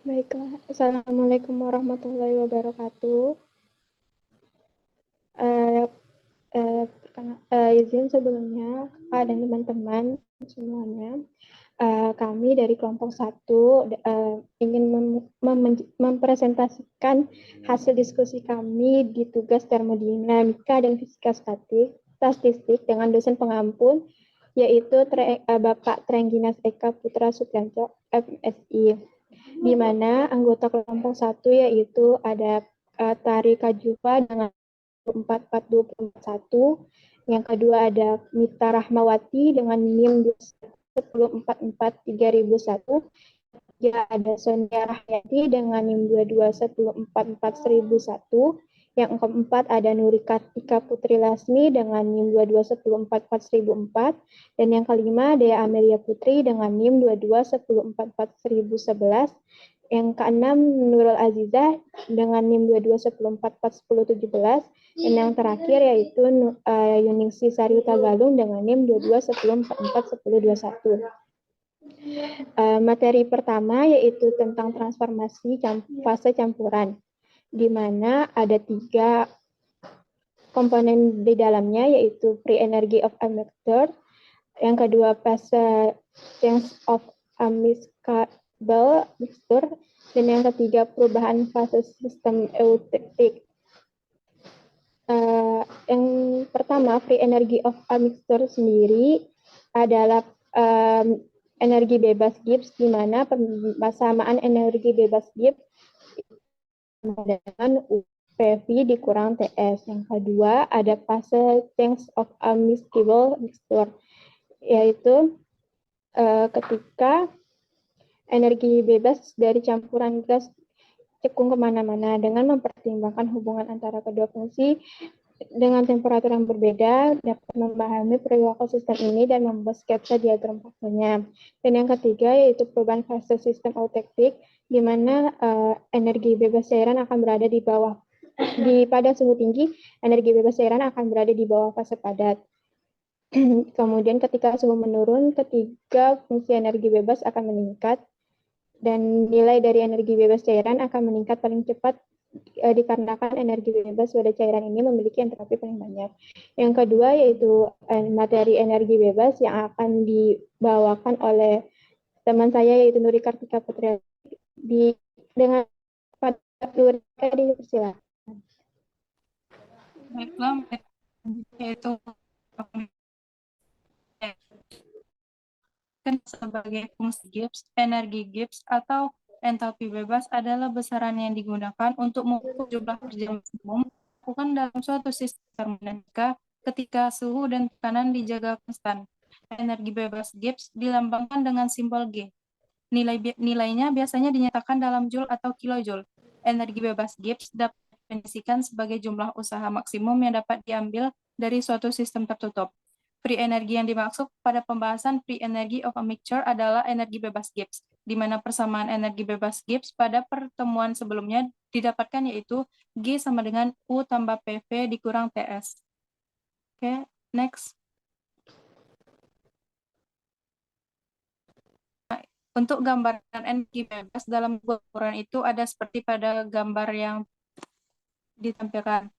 Baiklah, Assalamualaikum warahmatullahi wabarakatuh. Eh, izin sebelumnya, Kak dan teman-teman semuanya, kami dari kelompok 1 ingin mempresentasikan hasil diskusi kami di tugas termodinamika dan fisika statistik dengan dosen pengampun, yaitu Bapak Trengginas Eka Putra Supriyanto, FSI, di mana anggota kelompok 1 yaitu ada Tari Kajuva dengan 4421. Yang kedua ada Mita Rahmawati dengan NIM 10443001. Ya, ada Sonia Rahyati dengan NIM 2210441001. Yang keempat ada Nuri Kartika Putri Lasmi dengan NIM 2210441004. Dan yang kelima Dea Amelia Putri dengan NIM 2210441011. Yang keenam Nurul Azizah dengan NIM 2210441017. Dan yang terakhir yaitu Yuningsi Sariuta Galung dengan NIM 2210441021. Materi pertama yaitu tentang transformasi fase campuran, di mana ada 3 komponen di dalamnya, yaitu free energy of a mixture, yang kedua fase change of amicable mixture, dan yang ketiga perubahan fase sistem eutektik. Yang pertama, free energy of a mixture sendiri adalah energi bebas Gibbs, di mana persamaan energi bebas Gibbs dengan UPV dikurang TS. Yang kedua, ada fase change of amicable mixture, yaitu ketika energi bebas dari campuran gas cekung kemana-mana dengan mempertimbangkan hubungan antara kedua fungsi dengan temperatur yang berbeda, dapat memahami perilaku sistem ini dan membuat sketsa diagram fasenya. Dan yang ketiga yaitu perubahan fase sistem eutektik, di mana energi bebas cairan akan berada di bawah, pada suhu tinggi, energi bebas cairan akan berada di bawah fase padat. Kemudian ketika suhu menurun, ketiga fungsi energi bebas akan meningkat, dan nilai dari energi bebas cairan akan meningkat paling cepat dikarenakan energi bebas pada cairan ini memiliki entropi paling banyak. Yang kedua yaitu materi energi bebas yang akan dibawakan oleh teman saya yaitu Nuri Kartika Putri. Dengan Nuri, dipersilakan. Baiklah, yaitu sebagai fungsi Gibbs, energi Gibbs atau entalpi bebas adalah besaran yang digunakan untuk mengukur jumlah kerja maksimum dilakukan dalam suatu sistem termodinamika ketika suhu dan tekanan dijaga konstan. Energi bebas Gibbs dilambangkan dengan simbol G. Nilainya biasanya dinyatakan dalam joule atau kilojoule. Energi bebas Gibbs dapat didefinisikan sebagai jumlah usaha maksimum yang dapat diambil dari suatu sistem tertutup. Free energi yang dimaksud pada pembahasan free energy of a mixture adalah energi bebas Gibbs, di mana persamaan energi bebas Gibbs pada pertemuan sebelumnya didapatkan yaitu G sama dengan U tambah PV dikurang TS. Oke, next. Untuk gambaran energi bebas dalam ukuran itu ada seperti pada gambar yang ditampilkan.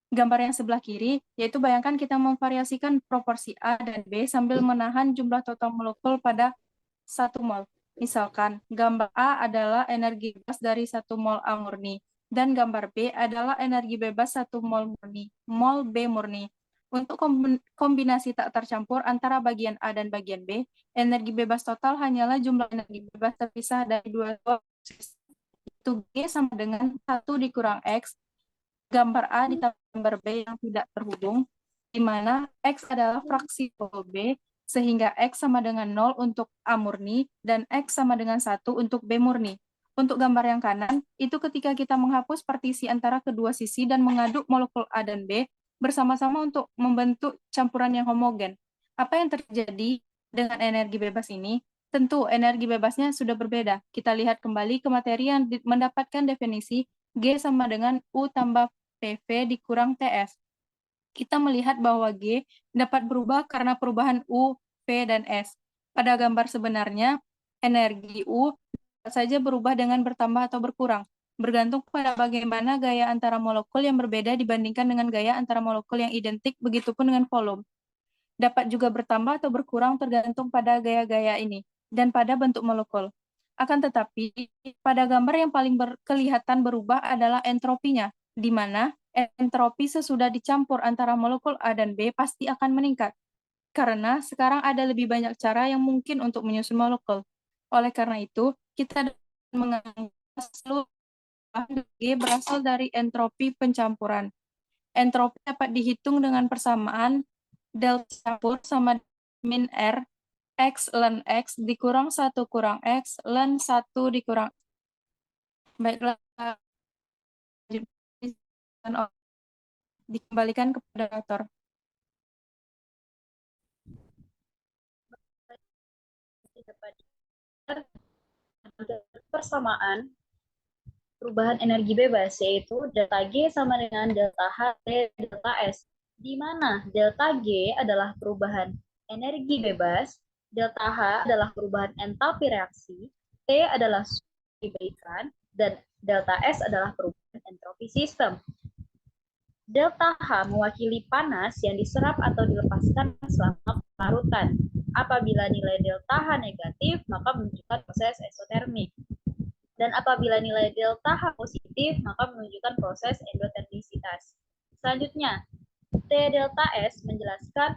Gambar yang sebelah kiri, yaitu bayangkan kita memvariasikan proporsi A dan B sambil menahan jumlah total molekul pada 1 mol. Misalkan, gambar A adalah energi bebas dari 1 mol A murni, dan gambar B adalah energi bebas 1 mol murni, mol B murni. Untuk kombinasi tak tercampur antara bagian A dan bagian B, energi bebas total hanyalah jumlah energi bebas terpisah dari dua proses. Itu G sama dengan 1 dikurang X, gambar A ditambah gambar B yang tidak terhubung, di mana X adalah fraksi mol B, sehingga X sama dengan 0 untuk A murni, dan X sama dengan 1 untuk B murni. Untuk gambar yang kanan, itu ketika kita menghapus partisi antara kedua sisi dan mengaduk molekul A dan B, bersama-sama untuk membentuk campuran yang homogen. Apa yang terjadi dengan energi bebas ini? Tentu energi bebasnya sudah berbeda. Kita lihat kembali ke materi yang mendapatkan definisi G sama dengan U tambah PV dikurang TS. Kita melihat bahwa G dapat berubah karena perubahan U, V, dan S. Pada gambar sebenarnya, energi U saja berubah dengan bertambah atau berkurang, bergantung pada bagaimana gaya antara molekul yang berbeda dibandingkan dengan gaya antara molekul yang identik, begitupun dengan volume. Dapat juga bertambah atau berkurang tergantung pada gaya-gaya ini dan pada bentuk molekul. Akan tetapi, pada gambar yang paling kelihatan berubah adalah entropinya, di mana entropi sesudah dicampur antara molekul A dan B pasti akan meningkat, karena sekarang ada lebih banyak cara yang mungkin untuk menyusun molekul. Oleh karena itu, kita menganggap seluruh G berasal dari entropi pencampuran. Entropi dapat dihitung dengan persamaan delta campur sama min R X ln X dikurang 1 kurang X ln 1 dikurang. Baiklah, dikembalikan kepada autor. Persamaan perubahan energi bebas, yaitu delta G sama dengan delta H, delta S, di mana delta G adalah perubahan energi bebas, delta H adalah perubahan entalpi reaksi, T adalah suhu diberikan, dan delta S adalah perubahan entropi sistem. Delta H mewakili panas yang diserap atau dilepaskan selama pelarutan. Apabila nilai delta H negatif, maka menunjukkan proses eksotermik. Dan apabila nilai delta H positif, maka menunjukkan proses endotermisitas. Selanjutnya, T delta S menjelaskan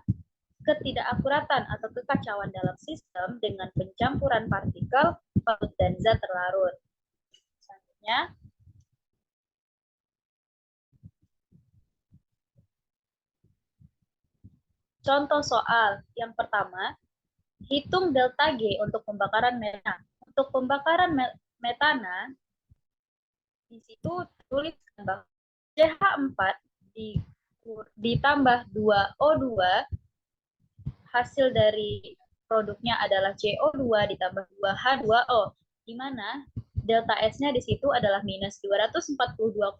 ketidakakuratan atau kekacauan dalam sistem dengan pencampuran partikel, parut, dan zat terlarut. Selanjutnya, contoh soal yang pertama, hitung delta G untuk pembakaran metana. Untuk pembakaran metana, di situ tuliskan bahwa CH4 ditambah 2O2, hasil dari produknya adalah CO2 ditambah 2H2O, di mana delta S-nya di situ adalah minus 242,2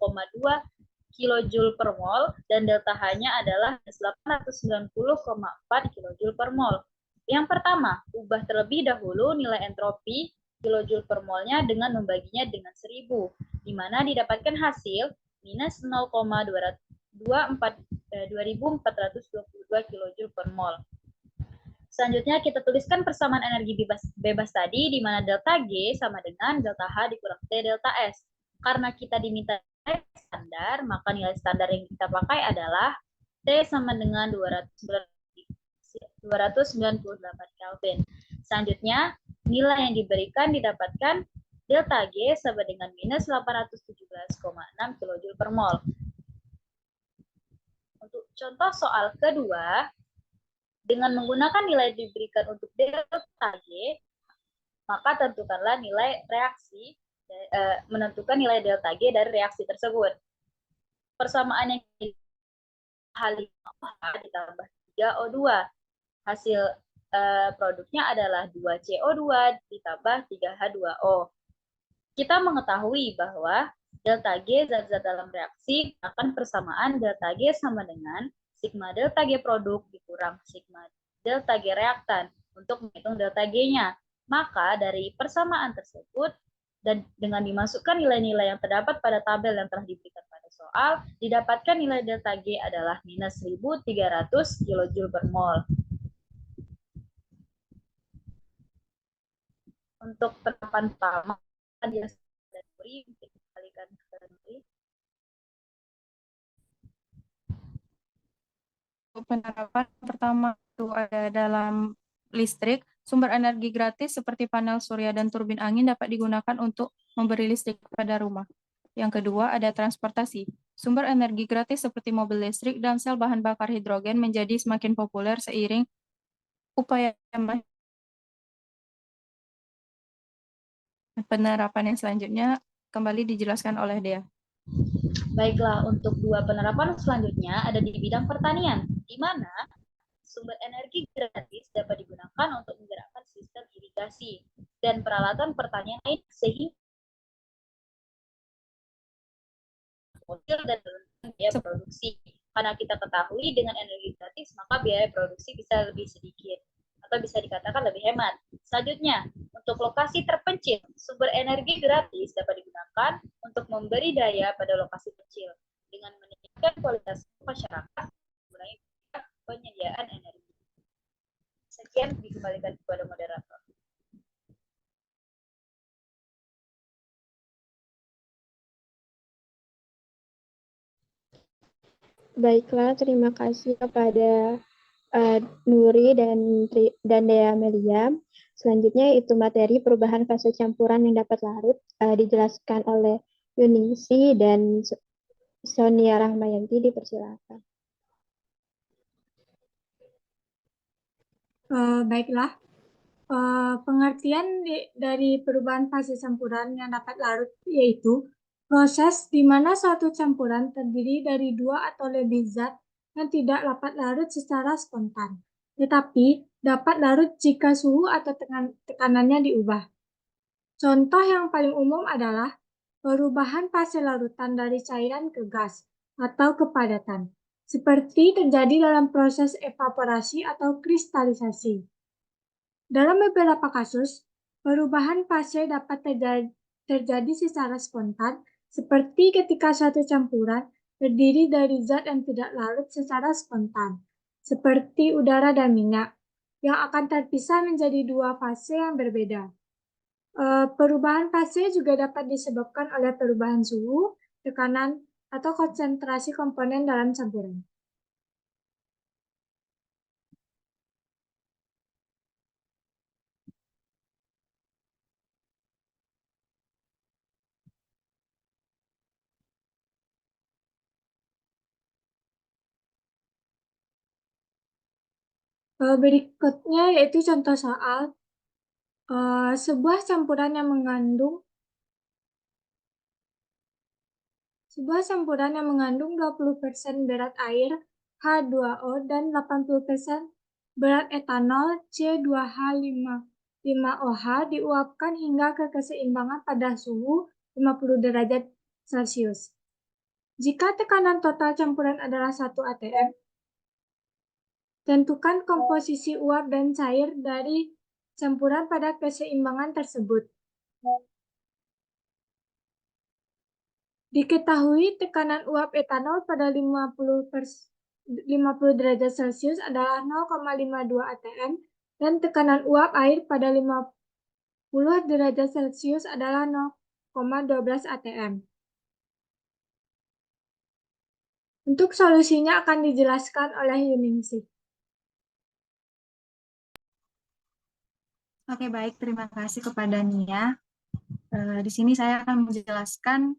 kilojoule per mol dan delta H-nya adalah 890,4 kilojoule per mol. Yang pertama, ubah terlebih dahulu nilai entropi kilojoule per molnya dengan membaginya dengan 1000, di mana didapatkan hasil minus 0,2422 kilojoule per mol. Selanjutnya kita tuliskan persamaan energi bebas tadi, di mana delta G sama dengan delta H dikurang T delta S. Karena kita diminta nilai standar, maka nilai standar yang kita pakai adalah T sama dengan 298 Kelvin. Selanjutnya, nilai yang diberikan didapatkan delta G sama dengan minus 817,6 kilojoule per mol. Untuk contoh soal kedua, dengan menggunakan nilai diberikan untuk delta G, maka tentukanlah nilai reaksi, menentukan nilai delta G dari reaksi tersebut. Persamaan yang H5OH ditambah 3O2. Hasil produknya adalah 2CO2 ditambah 3H2O. Kita mengetahui bahwa delta G zat-zat dalam reaksi akan persamaan delta G sama dengan sigma delta G produk dikurang sigma delta G reaktan untuk menghitung delta G-nya. Maka dari persamaan tersebut dan dengan dimasukkan nilai-nilai yang terdapat pada tabel yang telah diberikan pada soal, didapatkan nilai delta G adalah minus 1300 kJ per mol. Untuk penerapan pertama, dikalikan ke penerapan pertama itu ada dalam listrik, sumber energi gratis seperti panel surya dan turbin angin dapat digunakan untuk memberi listrik kepada rumah. Yang kedua ada transportasi. Sumber energi gratis seperti mobil listrik dan sel bahan bakar hidrogen menjadi semakin populer seiring upaya penerapan yang selanjutnya kembali dijelaskan oleh Dea. Baiklah, untuk dua penerapan selanjutnya ada di bidang pertanian, di mana sumber energi gratis dapat digunakan untuk menggerakkan sistem irigasi dan peralatan pertanian lain sehingga fosil dan biaya produksi. Karena kita ketahui dengan energi gratis maka biaya produksi bisa lebih sedikit atau bisa dikatakan lebih hemat. Selanjutnya, untuk lokasi terpencil, sumber energi gratis dapat digunakan untuk memberi daya pada lokasi kecil dengan meningkatkan kualitas masyarakat, mengurangi penyediaan energi. Sekian dikembalikan kepada moderator. Baiklah, terima kasih kepada Nuri dan Dea Melia. Selanjutnya itu materi perubahan fase campuran yang dapat larut dijelaskan oleh Yuningsi dan Sonia Rahmayanti, dipersilakan. Baiklah, pengertian dari perubahan fase campuran yang dapat larut yaitu proses di mana suatu campuran terdiri dari dua atau lebih zat yang tidak dapat larut secara spontan, tetapi dapat larut jika suhu atau tekanannya diubah. Contoh yang paling umum adalah perubahan fase larutan dari cairan ke gas atau kepadatan, seperti terjadi dalam proses evaporasi atau kristalisasi. Dalam beberapa kasus, perubahan fase dapat terjadi secara spontan, seperti ketika suatu campuran terdiri dari zat yang tidak larut secara spontan, seperti udara dan minyak, yang akan terpisah menjadi dua fase yang berbeda. Perubahan fase juga dapat disebabkan oleh perubahan suhu, tekanan, atau konsentrasi komponen dalam campuran. Berikutnya yaitu contoh soal sebuah campuran yang mengandung 20% berat air H2O dan 80% berat etanol C2H5OH diuapkan hingga ke keseimbangan pada suhu 50 derajat Celcius. Jika tekanan total campuran adalah 1 atm, tentukan komposisi uap dan cair dari campuran pada keseimbangan tersebut. Diketahui tekanan uap etanol pada 50 derajat Celcius adalah 0,52 atm dan tekanan uap air pada 50 derajat Celcius adalah 0,12 atm. Untuk solusinya akan dijelaskan oleh Yuningsi. Oke, baik. Terima kasih kepada Nia. Di sini saya akan menjelaskan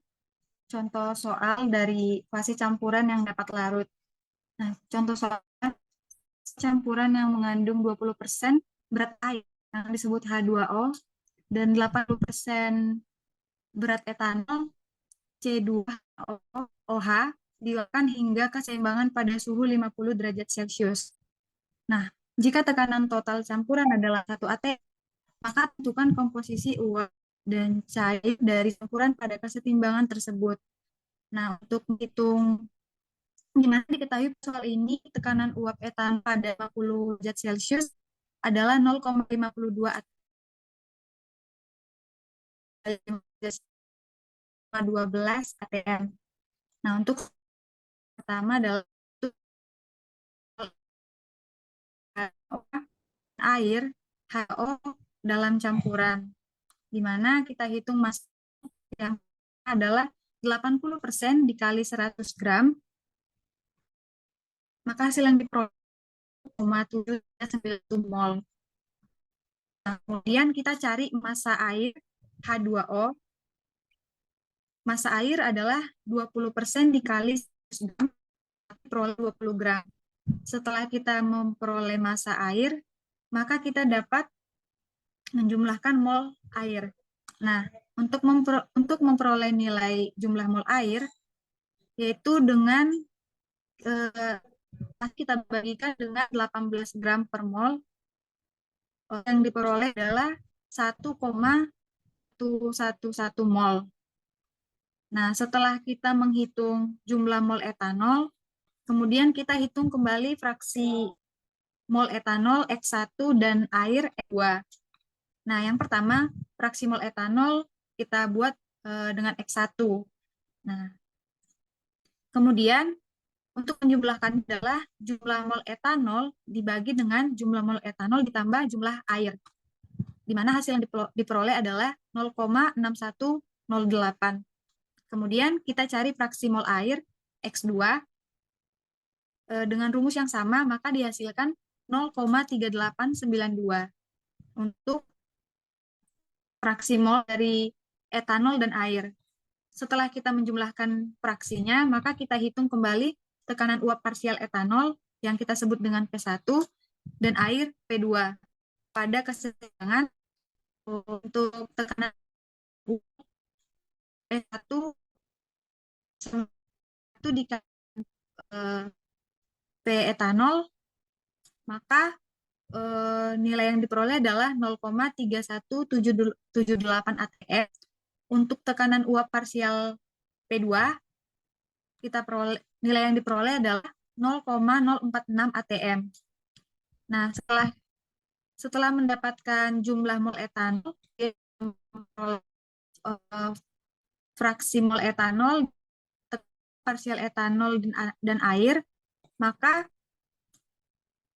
contoh soal dari fase campuran yang dapat larut. Nah, contoh soal campuran yang mengandung 20% berat air yang disebut H2O dan 80% berat etanol C2OH diuapkan hingga keseimbangan pada suhu 50 derajat Celcius. Nah, jika tekanan total campuran adalah 1 atm, maka tentukan komposisi uap dan cair dari campuran pada kesetimbangan tersebut. Nah, untuk menghitung gimana diketahui soal ini, tekanan uap etan pada 50 derajat Celcius adalah 0,52 atm. Nah, untuk pertama adalah air HO dalam campuran, di mana kita hitung massa yang adalah 80% dikali 100 gram, maka hasil yang diperoleh 0,791 mol. Nah, kemudian kita cari massa air H2O. Massa air adalah 20% dikali 100 gram, peroleh 20 gram. Setelah kita memperoleh massa air, maka kita dapat menjumlahkan mol air. Nah, untuk memperoleh nilai jumlah mol air, yaitu dengan kita bagikan dengan 18 gram per mol, yang diperoleh adalah 1,111 mol. Nah, setelah kita menghitung jumlah mol etanol, kemudian kita hitung kembali fraksi mol etanol X1 dan air X2. Nah, yang pertama, fraksi mol etanol kita buat dengan X1. Nah, kemudian untuk menjumlahkan adalah jumlah mol etanol dibagi dengan jumlah mol etanol ditambah jumlah air, di mana hasil yang diperoleh adalah 0,6108. Kemudian kita cari fraksi mol air X2 dengan rumus yang sama, maka dihasilkan 0,3892 untuk fraksi mol dari etanol dan air. Setelah kita menjumlahkan fraksinya, maka kita hitung kembali tekanan uap parsial etanol yang kita sebut dengan P1 dan air P2. Pada keseimbangan untuk tekanan P1 dikali P etanol, maka nilai yang diperoleh adalah 0,3178 atm. Untuk tekanan uap parsial P2, nilai yang diperoleh adalah 0,046 atm. Nah, setelah mendapatkan jumlah mol etanol, fraksi mol etanol, parsial etanol dan air, maka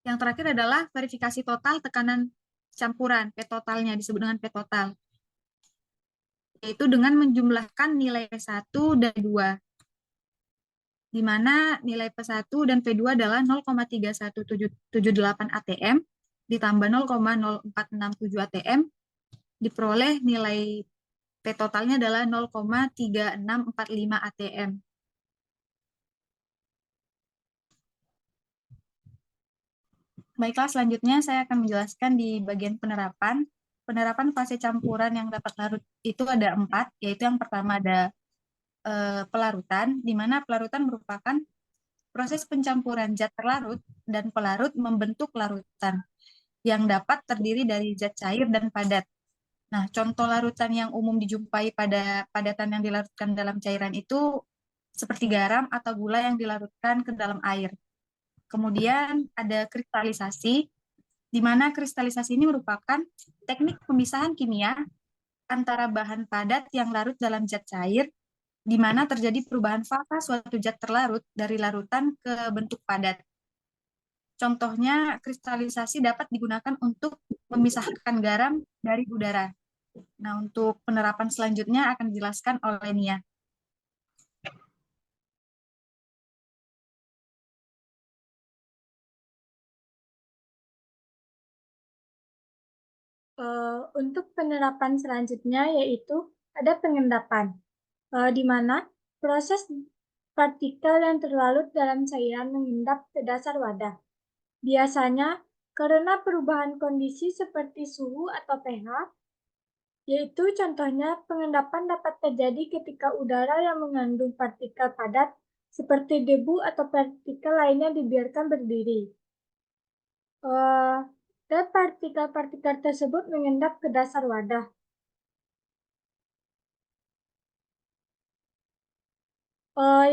yang terakhir adalah verifikasi total tekanan campuran, P totalnya disebut dengan P total, yaitu dengan menjumlahkan nilai P1 dan P2, di mana nilai P1 dan P2 adalah 0,3178 atm ditambah 0,0467 atm, diperoleh nilai P totalnya adalah 0,3645 atm. Baiklah, selanjutnya saya akan menjelaskan di bagian penerapan. Penerapan fase campuran yang dapat larut itu ada 4, yaitu yang pertama ada pelarutan, di mana pelarutan merupakan proses pencampuran zat terlarut dan pelarut membentuk larutan yang dapat terdiri dari zat cair dan padat. Nah, contoh larutan yang umum dijumpai pada padatan yang dilarutkan dalam cairan itu seperti garam atau gula yang dilarutkan ke dalam air. Kemudian ada kristalisasi, di mana kristalisasi ini merupakan teknik pemisahan kimia antara bahan padat yang larut dalam zat cair, di mana terjadi perubahan fasa suatu zat terlarut dari larutan ke bentuk padat. Contohnya, kristalisasi dapat digunakan untuk memisahkan garam dari udara. Nah, untuk penerapan selanjutnya akan dijelaskan oleh Nia. Untuk penerapan selanjutnya yaitu ada pengendapan, di mana proses partikel yang terlarut dalam cairan mengendap ke dasar wadah. Biasanya karena perubahan kondisi seperti suhu atau pH, yaitu contohnya pengendapan dapat terjadi ketika udara yang mengandung partikel padat seperti debu atau partikel lainnya dibiarkan berdiri. Dan partikel-partikel tersebut mengendap ke dasar wadah.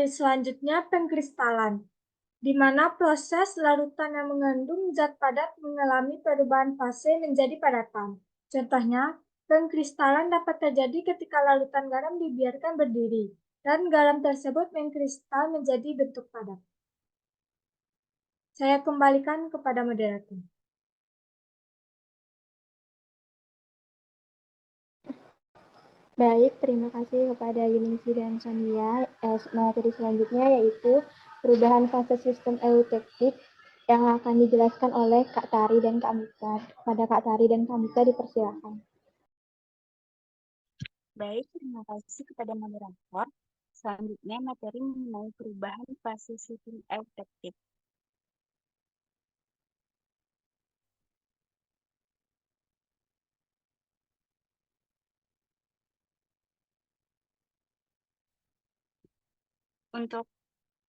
Selanjutnya pengkristalan, di mana proses larutan yang mengandung zat padat mengalami perubahan fase menjadi padatan. Contohnya, pengkristalan dapat terjadi ketika larutan garam dibiarkan berdiri, dan garam tersebut mengkristal menjadi bentuk padat. Saya kembalikan kepada moderator. Baik, terima kasih kepada Yuningsi dan Sonia. Materi selanjutnya yaitu perubahan fase sistem eutektik yang akan dijelaskan oleh Kak Tari dan Kak Mika. Pada Kak Tari dan Kak Mika dipersilakan. Baik, terima kasih kepada moderator. Selanjutnya materi mengenai perubahan fase sistem eutektik. Untuk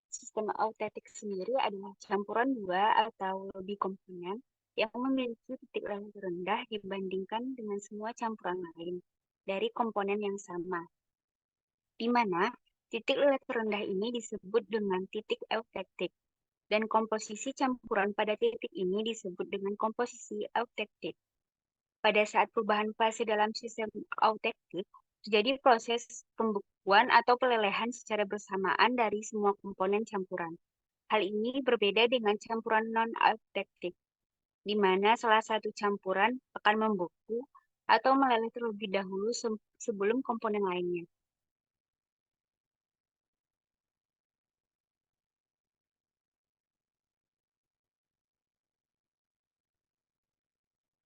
sistem eutektik sendiri adalah campuran dua atau lebih komponen yang memiliki titik lewat rendah dibandingkan dengan semua campuran lain dari komponen yang sama, di mana titik lewat rendah ini disebut dengan titik eutektik dan komposisi campuran pada titik ini disebut dengan komposisi eutektik. Pada saat perubahan fase dalam sistem eutektik, terjadi proses pembekuan atau pelelehan secara bersamaan dari semua komponen campuran. Hal ini berbeda dengan campuran non-eutektik, di mana salah satu campuran akan membeku atau meleleh terlebih dahulu sebelum komponen lainnya.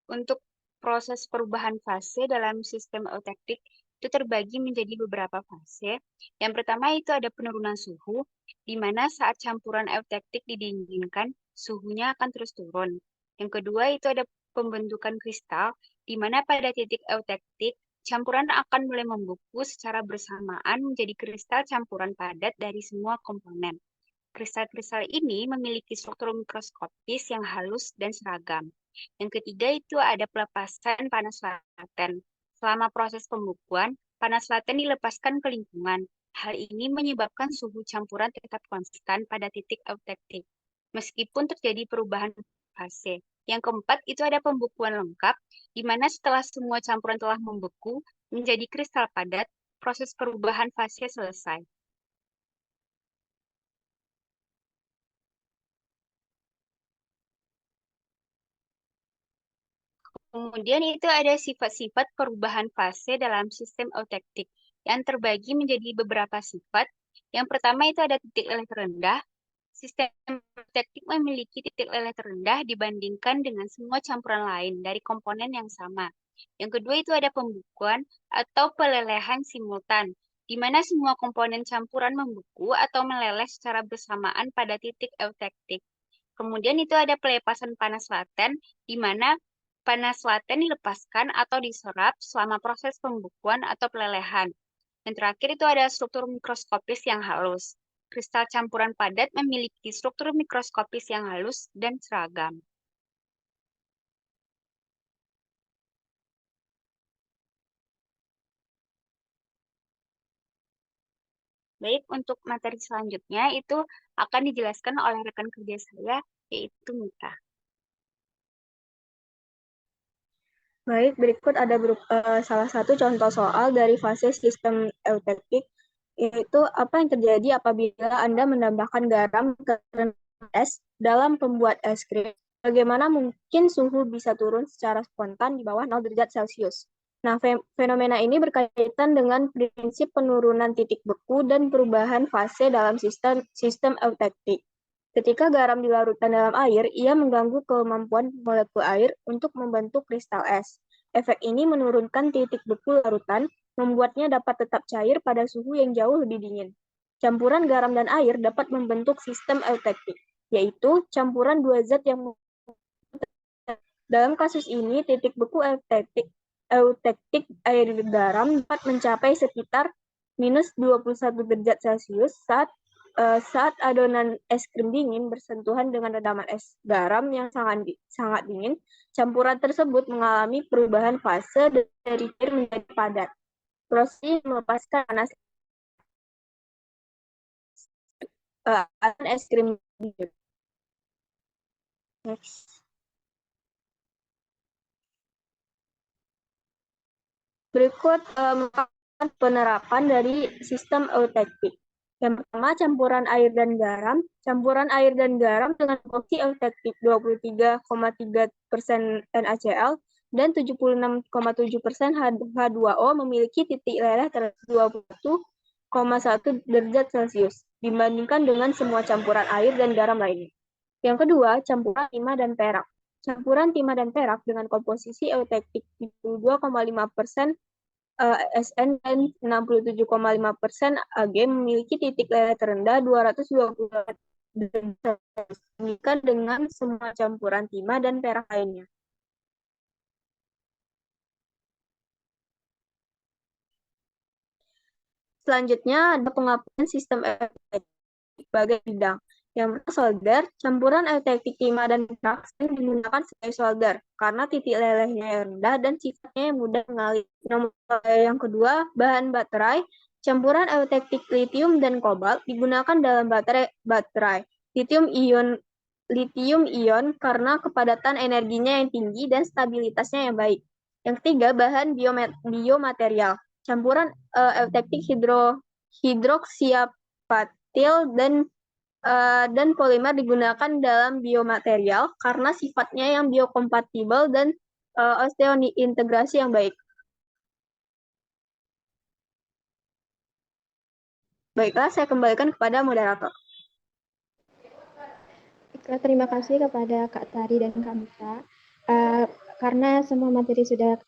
Untuk proses perubahan fase dalam sistem eutektik itu terbagi menjadi beberapa fase. Yang pertama itu ada penurunan suhu, di mana saat campuran eutektik didinginkan, suhunya akan terus turun. Yang kedua itu ada pembentukan kristal, di mana pada titik eutektik, campuran akan mulai membeku secara bersamaan menjadi kristal campuran padat dari semua komponen. Kristal-kristal ini memiliki struktur mikroskopis yang halus dan seragam. Yang ketiga itu ada pelepasan panas laten. Selama proses pembekuan, panas laten dilepaskan ke lingkungan. Hal ini menyebabkan suhu campuran tetap konstan pada titik eutektik, meskipun terjadi perubahan fase. Yang keempat itu ada pembekuan lengkap, di mana setelah semua campuran telah membeku menjadi kristal padat, proses perubahan fase selesai. Kemudian itu ada sifat-sifat perubahan fase dalam sistem eutektik yang terbagi menjadi beberapa sifat. Yang pertama itu ada titik leleh terendah. Sistem eutektik memiliki titik leleh terendah dibandingkan dengan semua campuran lain dari komponen yang sama. Yang kedua itu ada pembekuan atau pelelehan simultan, di mana semua komponen campuran membeku atau meleleh secara bersamaan pada titik eutektik. Kemudian itu ada pelepasan panas laten, di mana panas laten dilepaskan atau diserap selama proses pembekuan atau pelelehan. Dan terakhir itu ada struktur mikroskopis yang halus. Kristal campuran padat memiliki struktur mikroskopis yang halus dan seragam. Baik, untuk materi selanjutnya itu akan dijelaskan oleh rekan kerja saya, yaitu Mita. Baik, berikut ada salah satu contoh soal dari fase sistem eutektik, yaitu apa yang terjadi apabila Anda menambahkan garam ke es dalam pembuat es krim. Bagaimana mungkin suhu bisa turun secara spontan di bawah 0 derajat Celcius? Nah, fenomena ini berkaitan dengan prinsip penurunan titik beku dan perubahan fase dalam sistem eutektik. Ketika garam dilarutkan dalam air, ia mengganggu kemampuan molekul air untuk membentuk kristal es. Efek ini menurunkan titik beku larutan, membuatnya dapat tetap cair pada suhu yang jauh lebih dingin. Campuran garam dan air dapat membentuk sistem eutektik, yaitu campuran dua zat yang dalam kasus ini, titik beku eutektik air garam dapat mencapai sekitar minus 21 derajat Celcius saat adonan es krim dingin bersentuhan dengan redaman es garam yang sangat dingin. Campuran tersebut mengalami perubahan fase dari cair menjadi padat. Proses melepaskan panas es krim dingin. Next. Berikut penerapan dari sistem eutektik. Yang pertama, campuran air dan garam. Campuran air dan garam dengan porsi eutektik 23,3% NaCl dan 76,7% H2O memiliki titik leleh 21,1 derajat Celcius dibandingkan dengan semua campuran air dan garam lainnya. Yang kedua, campuran timah dan perak. Campuran timah dan perak dengan komposisi eutektik 72,5% SN dan 67,5% Ag memiliki titik leleh terendah 220 dibandingkan dengan semua campuran timah dan perak lainnya. Selanjutnya ada pengapalan sistem eutektik sebagai bidang. Yang pertama solder, campuran eutektik timah dan perak sering digunakan sebagai solder karena titik lelehnya yang rendah dan sifatnya yang mudah mengalir. Yang kedua, bahan baterai, campuran eutektik litium dan kobalt digunakan dalam baterai. Lithium ion karena kepadatan energinya yang tinggi dan stabilitasnya yang baik. Yang ketiga, bahan biomaterial. Campuran eutektik hidroksiapatil dan polimer digunakan dalam biomaterial karena sifatnya yang biokompatibel dan osteointegrasi yang baik. Baiklah, saya kembalikan kepada moderator. Terima kasih kepada Kak Tari dan Kak Mita. Karena semua materi sudah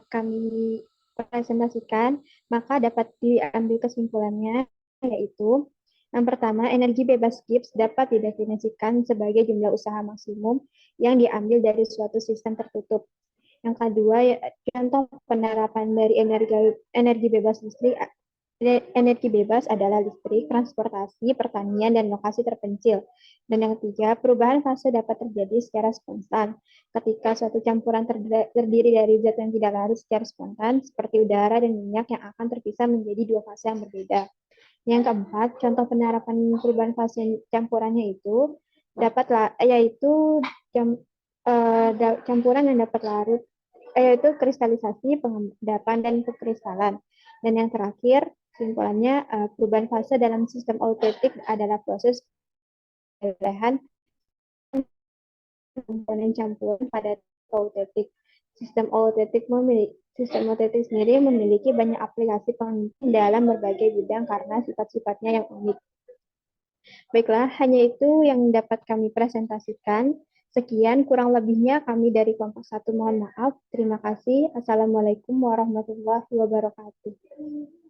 kami presentasikan, maka dapat diambil kesimpulannya, yaitu yang pertama, energi bebas Gibbs dapat didefinisikan sebagai jumlah usaha maksimum yang diambil dari suatu sistem tertutup. Yang kedua, contoh penerapan dari energi bebas listrik. Energi bebas adalah listrik, transportasi, pertanian, dan lokasi terpencil. Dan yang ketiga, perubahan fase dapat terjadi secara spontan. Ketika suatu campuran terdiri dari zat yang tidak larut secara spontan, seperti udara dan minyak yang akan terpisah menjadi dua fase yang berbeda. Yang keempat, contoh penerapan perubahan fase campurannya itu yaitu campuran yang dapat larut, yaitu kristalisasi, pengendapan, dan kekristalan. Dan yang terakhir, kesimpulannya, perubahan fase dalam sistem eutetik adalah proses pemilihan komponen campuran pada eutetik. Sistem eutetik sendiri memiliki banyak aplikasi penting dalam berbagai bidang karena sifat-sifatnya yang unik. Baiklah, hanya itu yang dapat kami presentasikan. Sekian, kurang lebihnya kami dari kelompok 1 mohon maaf. Terima kasih. Assalamualaikum warahmatullahi wabarakatuh.